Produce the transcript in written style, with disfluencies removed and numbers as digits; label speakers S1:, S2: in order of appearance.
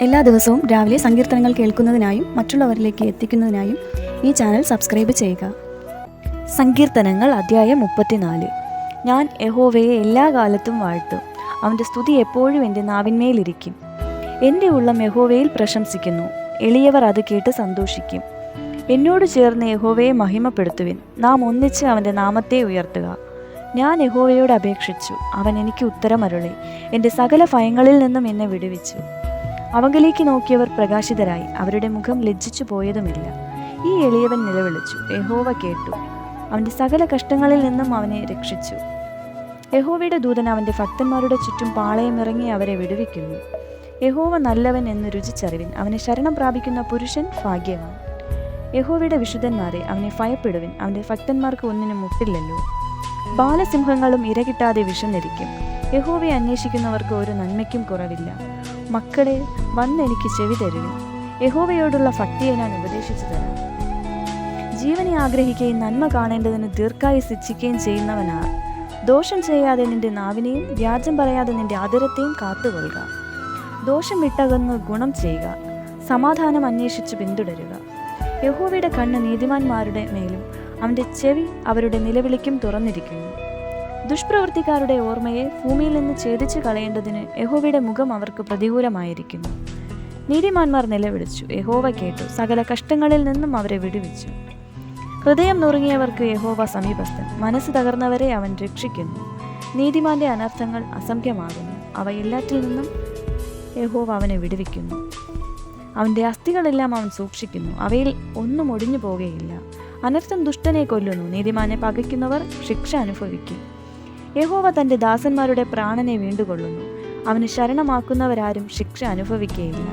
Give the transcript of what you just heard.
S1: എല്ലാ ദിവസവും രാവിലെ സങ്കീർത്തനങ്ങൾ കേൾക്കുന്നതിനായും മറ്റുള്ളവരിലേക്ക് എത്തിക്കുന്നതിനായും ഈ ചാനൽ സബ്സ്ക്രൈബ് ചെയ്യുക.
S2: സങ്കീർത്തനങ്ങൾ അധ്യായം 34. ഞാൻ യഹോവയെ എല്ലാ കാലത്തും വാഴ്ത്തും. അവൻ്റെ സ്തുതി എപ്പോഴും എൻ്റെ നാവിന്മേലിരിക്കും. എൻ്റെ ഉള്ളം യഹോവയിൽ പ്രശംസിക്കുന്നു. എളിയവർ അത് കേട്ട് സന്തോഷിക്കും. എന്നോട് ചേർന്ന് യഹോവയെ മഹിമപ്പെടുത്തുവിൻ. നാം ഒന്നിച്ച് അവൻ്റെ നാമത്തെ ഉയർത്തുക. ഞാൻ യഹോവയോട് അപേക്ഷിച്ചു, അവൻ എനിക്ക് ഉത്തരമരുളി. എൻ്റെ സകല ഭയങ്ങളിൽ നിന്നും എന്നെ വിടുവിച്ചു. അവങ്കിലേക്ക് നോക്കിയവർ പ്രകാശിതരായി, അവരുടെ മുഖം ലജ്ജിച്ചു പോയതുമില്ല. ഈ എളിയവൻ നിലവിളിച്ചു, യഹോവ കേട്ടു. അവൻ്റെ സകല കഷ്ടങ്ങളിൽ നിന്നും അവനെ രക്ഷിച്ചു. യഹോവയുടെ ദൂതൻ അവൻ്റെ ഭക്തന്മാരുടെ ചുറ്റും പാളയമിറങ്ങി അവരെ വിടുവിക്കുന്നു. യഹോവ നല്ലവൻ എന്ന് രുചിച്ചറിവിൻ. അവനെ ശരണം പ്രാപിക്കുന്ന പുരുഷൻ ഭാഗ്യവാൻ. യഹോവയുടെ വിശുദ്ധന്മാരെ, അവനെ ഭയപ്പെടുവിൻ. അവൻ്റെ ഭക്തന്മാർക്ക് ഒന്നിനും മുട്ടില്ലല്ലോ. ബാലസിംഹങ്ങളും ഇരകിട്ടാതെ വിശന്നിരിക്കും. യഹോവയെ അന്വേഷിക്കുന്നവർക്ക് ഒരു നന്മയ്ക്കും കുറവില്ല. മക്കളെ, വന്നെനിക്ക് ചെവി തരുവിൻ. യഹോവയോടുള്ള ഭക്തിയെ ഞാൻ ഉപദേശിച്ചു തരാം. ജീവനെ ആഗ്രഹിക്കുകയും നന്മ കാണേണ്ടതിന് ദീർഘായുസ്സ് ഇച്ഛിക്കുകയും ചെയ്യുന്നവനാർ. ദോഷം ചെയ്യാതെ നിന്റെ നാവിനെയും വ്യാജം പറയാതെ നിന്റെ ആദരത്തെയും കാത്തുകൊള്ളുക. ദോഷം വിട്ടകന്ന് ഗുണം ചെയ്യുക. സമാധാനം അന്വേഷിച്ച് പിന്തുടരുക. യഹോവയുടെ കണ്ണ് നീതിമാന്മാരുടെ മേലും അവൻ്റെ ചെവി അവരുടെ നിലവിളിക്കും തുറന്നിരിക്കുന്നു. ദുഷ്പ്രവൃത്തിക്കാരുടെ ഓർമ്മയെ ഭൂമിയിൽ നിന്ന് ഛേദിച്ച് കളയേണ്ടതിന് യഹോവയുടെ മുഖം അവർക്ക് പ്രതികൂലമായിരിക്കുന്നു. നീതിമാന്മാർ നിലവിളിച്ചു, യഹോവ കേട്ടു. സകല കഷ്ടങ്ങളിൽ നിന്നും അവരെ വിടുവിച്ചു. ഹൃദയം നുറുങ്ങിയവർക്ക് യഹോവ സമീപസ്ഥൻ. മനസ്സ് തകർന്നവരെ അവൻ രക്ഷിക്കുന്നു. നീതിമാന്റെ അനർത്ഥങ്ങൾ അസംഖ്യമാകുന്നു. അവ എല്ലാറ്റിൽ നിന്നും യഹോവ അവനെ വിടുവിക്കുന്നു. അവൻ്റെ അസ്ഥികളെല്ലാം അവൻ സൂക്ഷിക്കുന്നു. അവയിൽ ഒന്നും ഒടിഞ്ഞു പോകുകയില്ല. അനർത്ഥം ദുഷ്ടനെ കൊല്ലുന്നു. നീതിമാനെ പകയ്ക്കുന്നവർ ശിക്ഷ അനുഭവിക്കും. യഹോവ തൻ്റെ ദാസന്മാരുടെ പ്രാണനെ വീണ്ടുകൊള്ളുന്നു. അവന് ശരണമാക്കുന്നവരാരും ശിക്ഷ അനുഭവിക്കുകയില്ല.